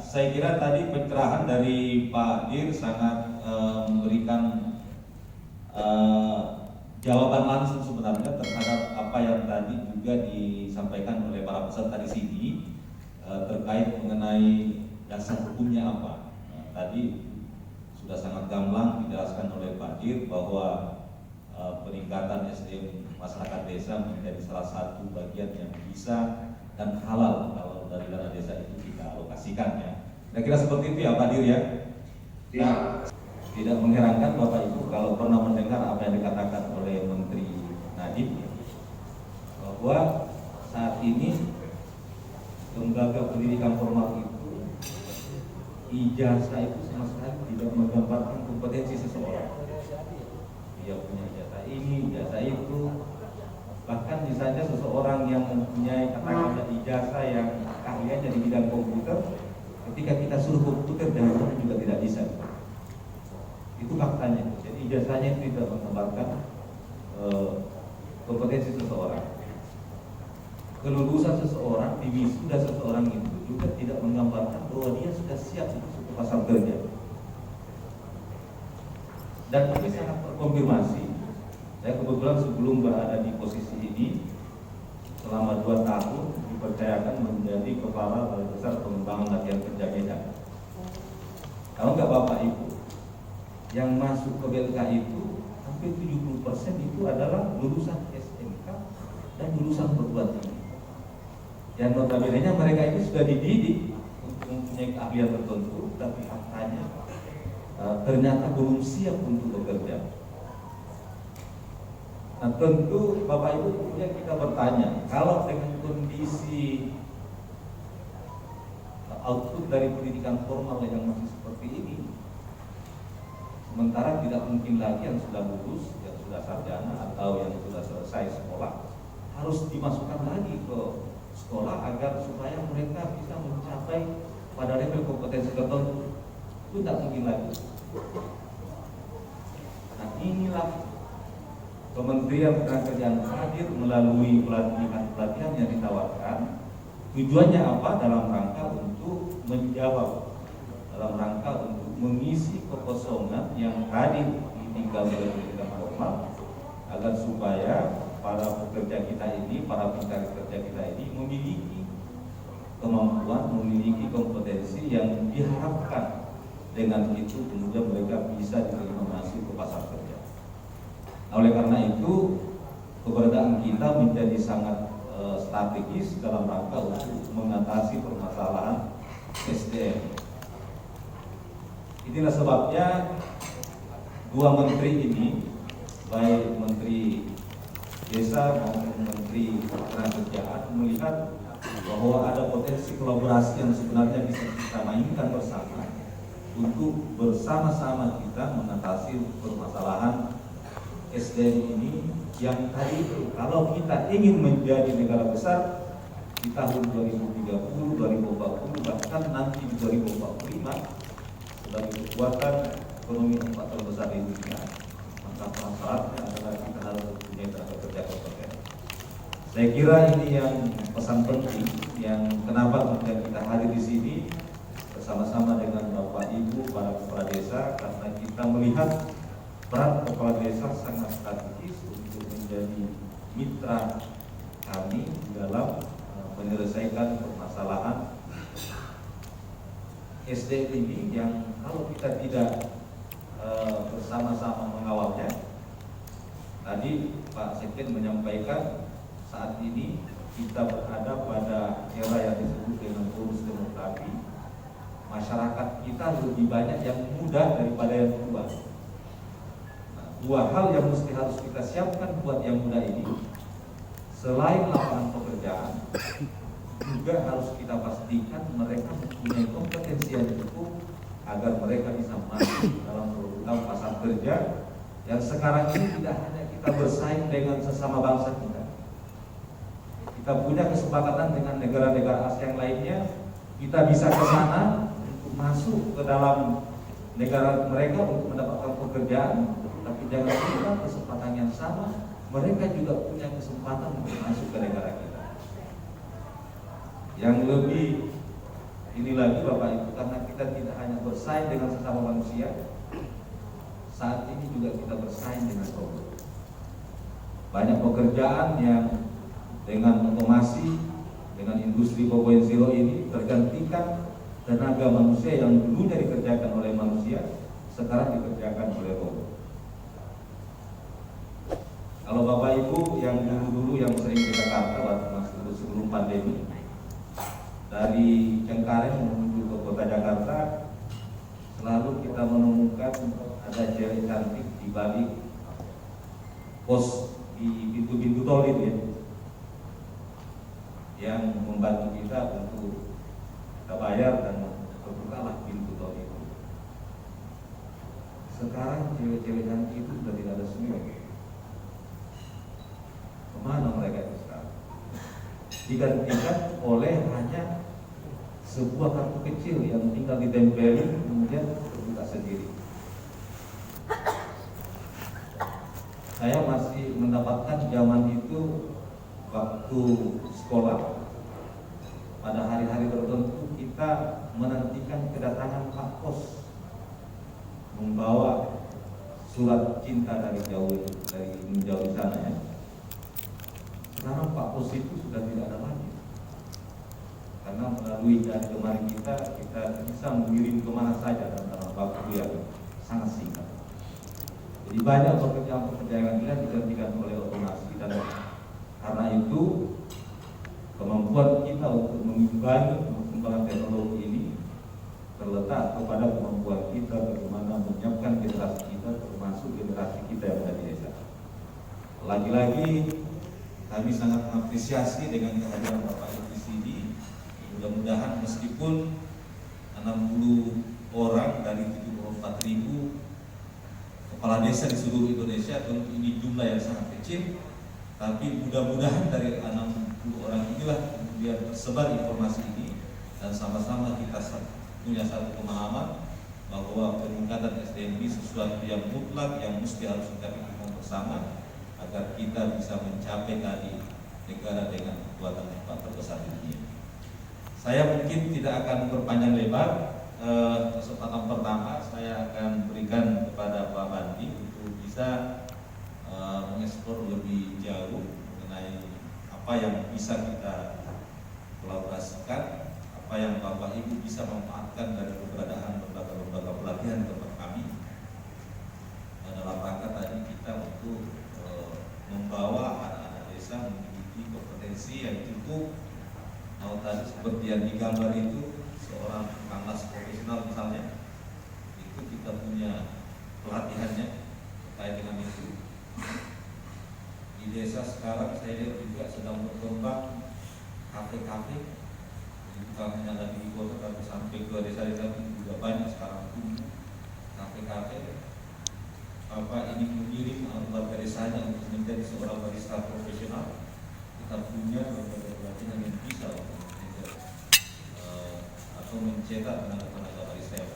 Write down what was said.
Saya kira tadi pencerahan dari Pak Dir sangat memberikan jawaban langsung sebenarnya terhadap apa yang tadi juga disampaikan oleh para peserta di sini terkait mengenai dasar hukumnya apa. Tadi sudah sangat gamblang dijelaskan oleh Pak Dir bahwa peningkatan SDM masyarakat desa menjadi salah satu bagian yang bisa dan halal kalau dari dana desa itu kita alokasikan ya. Kira-kira seperti itu ya Pak Dir ya. Nah, tidak mengherankan Bapak Ibu kalau pernah mendengar apa yang dikatakan oleh Menteri Nadiem bahwa saat ini lembaga pendidikan formal itu ijazah itu sama sekali tidak menggambarkan kompetensi seseorang. Dia punya ijazah ini, ijazah itu, bahkan misalnya seseorang yang mempunyai katakanlah ijazah yang ahlinya di bidang komputer, ketika kita suruh komputer dan juga tidak bisa. Itu faktanya. Jadi ijazahnya itu tidak menggambarkan kompetensi seseorang. Kelulusan seseorang, di wisuda seseorang itu juga tidak menggambarkan bahwa dia sudah siap untuk pasar kerja. Dan ini sangat terkonfirmasi. Saya kebetulan sebelum berada di posisi ini selama 2 tahun dipercayakan menjadi kepala Balai Besar Pengembangan Latihan Kerja Medan. Kalau nggak Bapak Ibu, yang masuk ke BLK itu hampir 70% itu adalah lulusan SMK dan lulusan perguruan tinggi. Yang notabene mereka itu sudah dididik untuk mempunyai keahlian tertentu, tapi faktanya ternyata belum siap untuk bekerja. Nah tentu Bapak Ibu kemudian kita bertanya, kalau dengan kondisi output dari pendidikan formal yang masih seperti ini, sementara tidak mungkin lagi yang sudah lulus, yang sudah sarjana atau yang sudah selesai sekolah harus dimasukkan lagi ke sekolah agar supaya mereka bisa mencapai pada level kompetensi tertentu. Itu tidak mungkin lagi. Nah inilah Kementerian Ketenagakerjaan hadir melalui pelatihan yang ditawarkan. Tujuannya apa? Dalam rangka untuk menjawab, dalam rangka untuk mengisi kekosongan yang tadi ditinggal oleh pendidikan formal, agar supaya para pekerja kita ini, para pencari kerja kita ini memiliki kemampuan, memiliki kompetensi yang diharapkan. Dengan itu kemudian mereka bisa diterima masuk ke pasar kerja. Nah, oleh karena itu keberadaan kita menjadi sangat strategis dalam rangka untuk mengatasi permasalahan SDM. Inilah sebabnya 2 menteri ini, baik Menteri Desa maupun Menteri Ketenagakerjaan, melihat bahwa ada potensi kolaborasi yang sebenarnya bisa kita mainkan bersama untuk bersama-sama kita mengatasi permasalahan SDM ini yang tadi itu, kalau kita ingin menjadi negara besar di tahun 2030, 2040, bahkan nanti di 2045 sebagai kekuatan ekonomi 4 terbesar di dunia, maka syaratnya adalah kita harus mempunyai tenaga kerja kompeten. Saya kira ini yang pesan penting yang kenapa kemudian kita hadir di sini bersama-sama dengan Bapak Ibu para kepala desa, karena kita melihat peran kepala desa sangat strategis untuk menjadi mitra kami dalam menyelesaikan permasalahan SDM ini yang kalau kita tidak bersama-sama mengawalnya. Tadi Pak Sekjen menyampaikan saat ini kita berada pada era yang disebut dengan bonus demografi. Masyarakat kita lebih banyak yang muda daripada yang tua. Nah, 2 hal yang mesti harus kita siapkan buat yang muda ini, selain lapangan pekerjaan, juga harus kita pastikan mereka mempunyai kompetensi yang cukup agar mereka bisa masuk dalam program pasar kerja yang sekarang ini tidak hanya kita bersaing dengan sesama bangsa kita. Kita punya kesepakatan dengan negara-negara ASEAN lainnya, kita bisa ke sana untuk masuk ke dalam negara mereka untuk mendapatkan pekerjaan, tapi jangan lupa kesempatan yang sama mereka juga punya kesempatan untuk masuk ke negara kita. Yang lebih ini lagi Bapak Ibu, karena kita tidak hanya bersaing dengan sesama manusia, saat ini juga kita bersaing dengan robot. Banyak pekerjaan yang dengan otomasi, dengan industri 4.0 ini tergantikan tenaga manusia yang dulunya dikerjakan oleh manusia, sekarang dikerjakan oleh robot. Kalau Bapak Ibu yang dulu-dulu yang sering ke Jakarta waktu masih sebelum pandemi, dari Cengkareng menuju ke kota Jakarta, selalu kita menemukan ada cewek cantik di balik pos di pintu-pintu tol itu ya, yang membantu kita untuk kita bayar dan terbukalah pintu tol itu. Sekarang cewek-cewek cantik itu sudah tidak ada semua. Kemana mereka itu sekarang? Digantikan oleh hanya sebuah kartu kecil yang tinggal ditempelin kemudian terbuka sendiri. Saya masih mendapatkan zaman itu waktu sekolah, pada hari-hari tertentu kita menantikan kedatangan Pak Pos membawa surat cinta dari jauh di sana ya. Sekarang Pak Pos itu sudah tidak ada lagi, karena melalui jari kita bisa mengirim kemana saja dalam waktu yang sangat singkat. Jadi banyak pekerjaan kita digantikan oleh otomasi, dan karena itu kemampuan kita untuk mengimbangi perkembangan teknologi ini terletak kepada kemampuan kita bagaimana menyiapkan generasi kita, termasuk generasi kita yang ada di desa. Lagi-lagi kami sangat mengapresiasi dengan kehadiran Bapak Ibu di sini. Mudah-mudahan meskipun 60 orang dari 74.000 kepala desa di seluruh Indonesia, tentu ini jumlah yang sangat kecil, tapi mudah-mudahan dari 60 orang inilah kemudian tersebar informasi ini, dan sama-sama kita punya satu pemahaman bahwa peningkatan SDM ini sesuatu yang mutlak yang mesti harus kita pikirkan bersama agar kita bisa mencapai tadi negara dengan kekuatan terbesar di dunia. Saya mungkin tidak akan berpanjang lebar. Kesempatan pertama saya akan berikan kepada Pak Bandi untuk bisa mengeksplor lebih jauh mengenai apa yang bisa kita kolaborasikan, apa yang Bapak Ibu bisa manfaatkan dari keberadaan lembaga pelatihan tempat kami. Dan dalam rangka tadi kita untuk membawa anak-anak desa memiliki kompetensi yang cukup. Kalau tadi seperti yang digambar itu seorang tukang las profesional misalnya, itu kita punya pelatihannya terkait dengan itu. Di desa sekarang saya lihat juga sedang berkembang kafe-kafe, bukan hanya ada di kota tapi sampai ke desa-desa juga banyak sekarang tumbuh kafe-kafe. Bapak ini mengirim warga desanya untuk menjadi seorang barista profesional. Kita punya berbagai pelatihan yang bisa untuk atau mencetak tenaga-tenaga barista yang